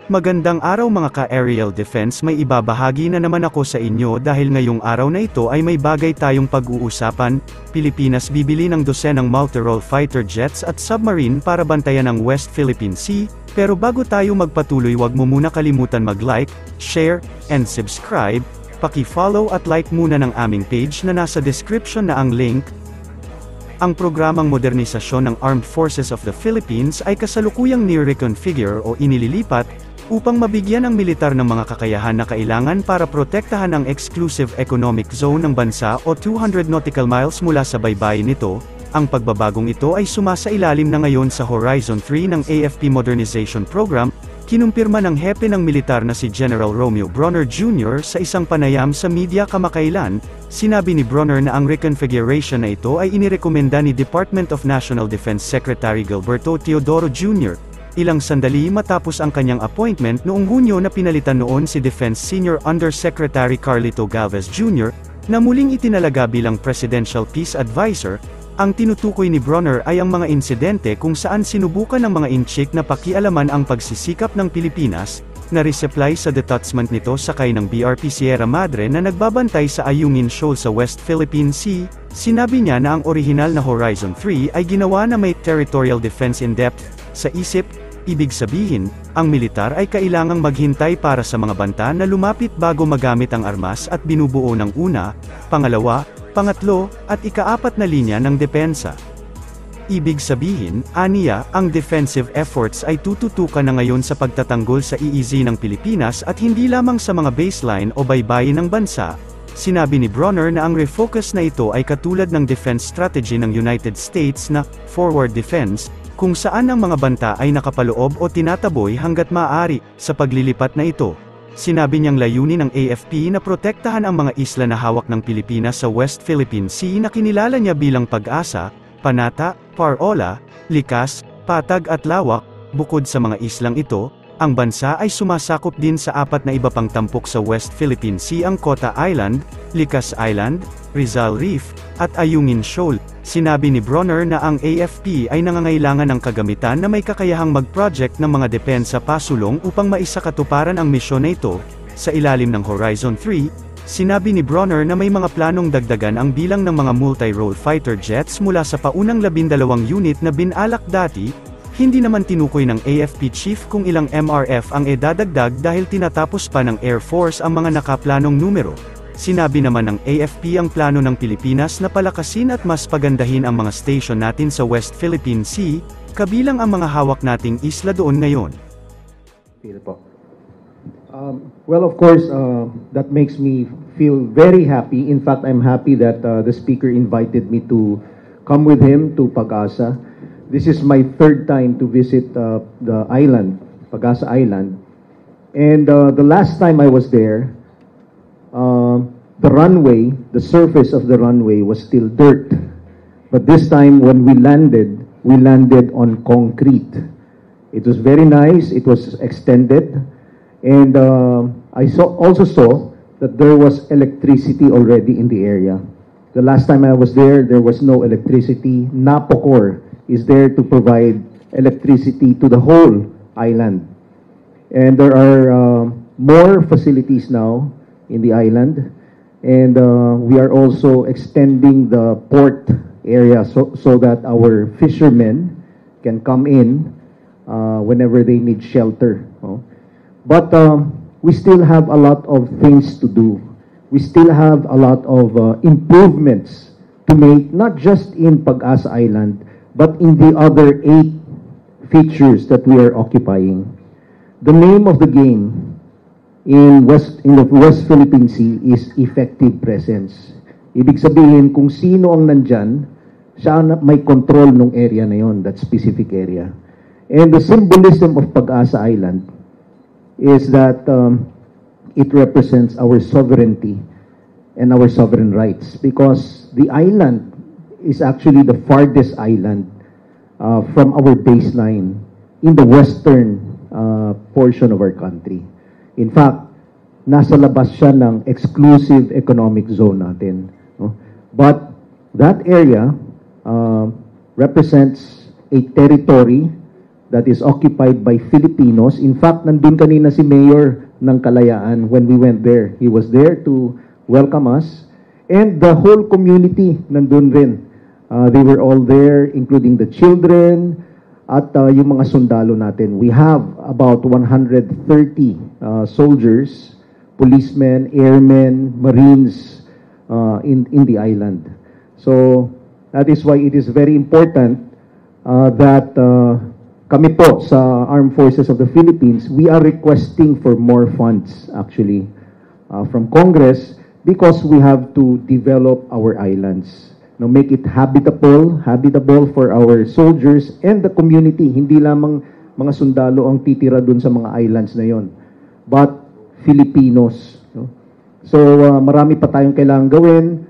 Magandang araw mga ka-aerial defense, may ibabahagi na naman ako sa inyo dahil ngayong araw na ito ay may bagay tayong pag-uusapan. Pilipinas bibili ng dosenang multi-role fighter jets at submarine para bantayan ang West Philippine Sea, pero bago tayo magpatuloy wag mo muna kalimutan mag-like, share, and subscribe. Paki-follow at like muna ng aming page na nasa description na ang link. Ang programang modernisasyon ng Armed Forces of the Philippines ay kasalukuyang ni-reconfigure o inililipat, upang mabigyan ang militar ng mga kakayahan na kailangan para protektahan ang exclusive economic zone ng bansa o 200 nautical miles mula sa baybayin nito. Ang pagbabagong ito ay sumasailalim na ngayon sa Horizon 3 ng AFP Modernization Program, kinumpirma ng hepe ng militar na si General Romeo Bronner Jr. sa isang panayam sa media kamakailan. Sinabi ni Bronner na ang reconfiguration na ito ay inirekomenda ni Department of National Defense Secretary Gilberto Teodoro Jr. Ilang sandali matapos ang kanyang appointment noong Hunyo na pinalitan noon si Defense Senior Undersecretary Carlito Galvez Jr., na muling itinalaga bilang Presidential Peace Advisor. Ang tinutukoy ni Bronner ay ang mga insidente kung saan sinubukan ng mga inchik na pakialaman ang pagsisikap ng Pilipinas, na resupply sa detachment nito sakay ng BRP Sierra Madre na nagbabantay sa Ayungin Shoal sa West Philippine Sea. Sinabi niya na ang orihinal na Horizon 3 ay ginawa na may territorial defense in depth. Sa isip, ibig sabihin, ang militar ay kailangang maghintay para sa mga banta na lumapit bago magamit ang armas at binubuo ng una, pangalawa, pangatlo, at ikaapat na linya ng depensa. Ibig sabihin, aniya, ang defensive efforts ay tututukan na ngayon sa pagtatanggol sa EEZ ng Pilipinas at hindi lamang sa mga baseline o baybayin ng bansa. Sinabi ni Bronner na ang refocus na ito ay katulad ng defense strategy ng United States na forward defense, kung saan ang mga banta ay nakapaloob o tinataboy hanggat maaari. Sa paglilipat na ito, sinabi niyang layunin ng AFP na protektahan ang mga isla na hawak ng Pilipinas sa West Philippine Sea na kinilala niya bilang Pag-asa, Panata, Parola, Likas, Patag at Lawak. Bukod sa mga islang ito, ang bansa ay sumasakop din sa apat na iba pang tampok sa West Philippine Sea: ang Kota Island, Likas Island, Rizal Reef, at Ayungin Shoal. Sinabi ni Bronner na ang AFP ay nangangailangan ng kagamitan na may kakayahang mag-project ng mga depensa pasulong upang maisakatuparan ang misyon na ito. Sa ilalim ng Horizon 3, sinabi ni Bronner na may mga planong dagdagan ang bilang ng mga multi-role fighter jets mula sa paunang 12 unit na binalak dati. Hindi naman tinukoy ng AFP chief kung ilang MRF ang idadagdag dahil tinatapos pa ng Air Force ang mga nakaplanong numero. Sinabi naman ng AFP ang plano ng Pilipinas na palakasin at mas pagandahin ang mga station natin sa West Philippine Sea, kabilang ang mga hawak nating isla doon ngayon. Well, of course, that makes me feel very happy. In fact, I'm happy that the speaker invited me to come with him to Pag-asa. This is my third time to visit the island, Pag-asa Island. And the last time I was there, the runway, the surface of the runway was still dirt. But this time when we landed on concrete. It was very nice, it was extended. And I also saw that there was electricity already in the area. The last time I was there was no electricity. Napocor is there to provide electricity to the whole island. And there are more facilities now in the island. And we are also extending the port area so that our fishermen can come in whenever they need shelter. But we still have a lot of things to do. We still have a lot of improvements to make, not just in Pag-asa Island, but in the other 8 features that we are occupying. The name of the game in the West Philippine Sea is effective presence. Ibig sabihin, kung sino ang nandyan, siya may control ng area na yon, that specific area. And the symbolism of Pag-asa Island is that it represents our sovereignty and our sovereign rights, because the island is actually the farthest island from our baseline in the western portion of our country. In fact, nasa labas siya ng exclusive economic zone natin. But that area represents a territory that is occupied by Filipinos. In fact, nandun kanina si Mayor ng Kalayaan when we went there. He was there to welcome us. And the whole community nandun rin. They were all there, including the children at yung mga sundalo natin. We have about 130 soldiers, policemen, airmen, marines in the island. So that is why it is very important that kami po sa Armed Forces of the Philippines, we are requesting for more funds actually from Congress because we have to develop our islands. Now, make it habitable for our soldiers and the community. Hindi lamang mga sundalo ang titira dun sa mga islands na yon, but Filipinos. No? So, marami pa tayong kailangan gawin.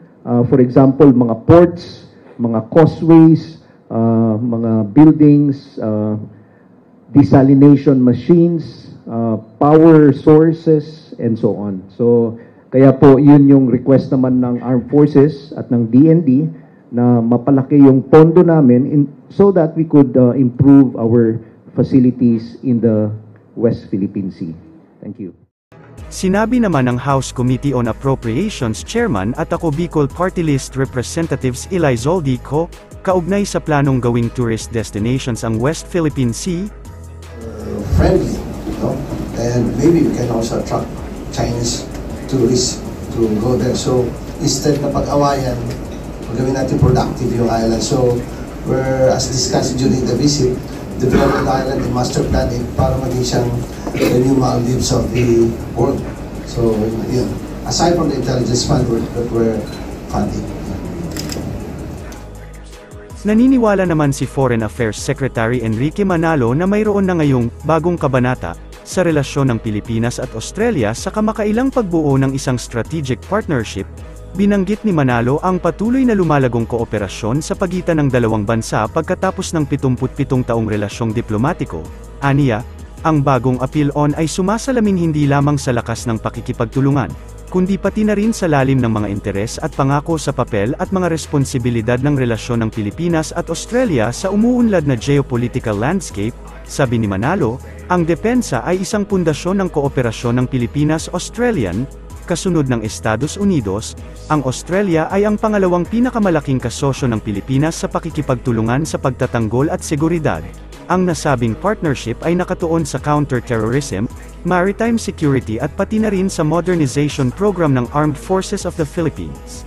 For example, mga ports, mga causeways, mga buildings, desalination machines, power sources, and so on. So, kaya po, yun yung request naman ng Armed Forces at ng DND na mapalaki yung pondo namin so that we could improve our facilities in the West Philippine Sea. Thank you. Sinabi naman ng House Committee on Appropriations Chairman at ako Bicol Party List Representatives Eli Zoldico, kaugnay sa planong gawing tourist destinations ang West Philippine Sea. Friendly, no? And maybe we can also attract Chinese tourists to go there. So instead na pag-awayan, gawin natin productive yung island. So we're, as discussed during the visit, develop the island in master planning para maging siyang the new Maldives of the world. So yun. Aside from the intelligence fund that we're funding. Naniniwala naman si Foreign Affairs Secretary Enrique Manalo na mayroon na ngayong bagong kabanata sa relasyon ng Pilipinas at Australia sa kamakailang pagbuo ng isang strategic partnership. Binanggit ni Manalo ang patuloy na lumalagong kooperasyon sa pagitan ng dalawang bansa pagkatapos ng 77 taong relasyong diplomatiko. Aniya, ang bagong apil-on ay sumasalamin hindi lamang sa lakas ng pakikipagtulungan, kundi pati na rin sa lalim ng mga interes at pangako sa papel at mga responsibilidad ng relasyon ng Pilipinas at Australia sa umuunlad na geopolitical landscape. Sabi ni Manalo, ang depensa ay isang pundasyon ng kooperasyon ng Pilipinas-Australian. Kasunod ng Estados Unidos, ang Australia ay ang pangalawang pinakamalaking kasosyo ng Pilipinas sa pakikipagtulungan sa pagtatanggol at seguridad. Ang nasabing partnership ay nakatuon sa counter-terrorism, maritime security at pati na rin sa modernization program ng Armed Forces of the Philippines.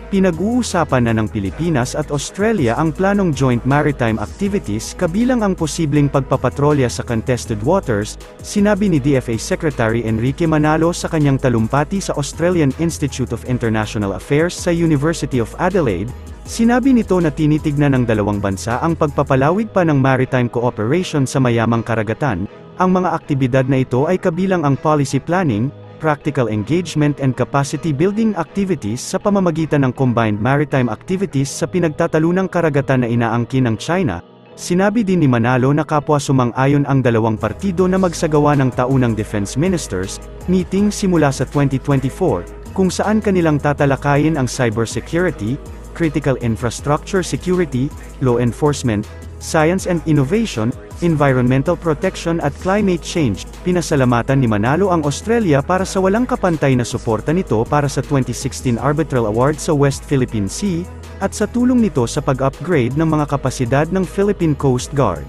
Pinag-uusapan na ng Pilipinas at Australia ang planong joint maritime activities kabilang ang posibleng pagpapatrolya sa contested waters, sinabi ni DFA Secretary Enrique Manalo sa kanyang talumpati sa Australian Institute of International Affairs sa University of Adelaide. Sinabi nito na tinitignan ng dalawang bansa ang pagpapalawig pa ng maritime cooperation sa mayamang karagatan. Ang mga aktibidad na ito ay kabilang ang policy planning, practical engagement and capacity building activities sa pamamagitan ng combined maritime activities sa pinagtatalunang karagatan na inaangkin ng China. Sinabi din ni Manalo na kapwa sumang-ayon ang dalawang partido na magsagawa ng taunang Defense Ministers meeting simula sa 2024, kung saan kanilang tatalakayin ang cybersecurity, critical infrastructure security, law enforcement, science and innovation, environmental protection at climate change. Pinasalamatan ni Manalo ang Australia para sa walang kapantay na suporta nito para sa 2016 Arbitral Award sa West Philippine Sea, at sa tulong nito sa pag-upgrade ng mga kapasidad ng Philippine Coast Guard.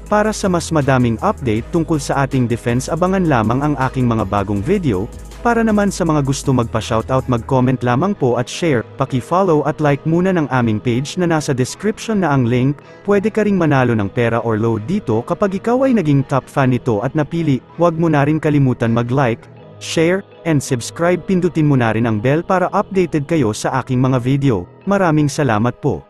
Para sa mas madaming update tungkol sa ating defense, abangan lamang ang aking mga bagong video. Para naman sa mga gusto magpa-shoutout, mag-comment lamang po at share, paki-follow at like muna ng aming page na nasa description na ang link. Pwede ka ring manalo ng pera or load dito kapag ikaw ay naging top fan nito at napili. Huwag mo na rin kalimutan mag-like, share, and subscribe. Pindutin mo na rin ang bell para updated kayo sa aking mga video. Maraming salamat po.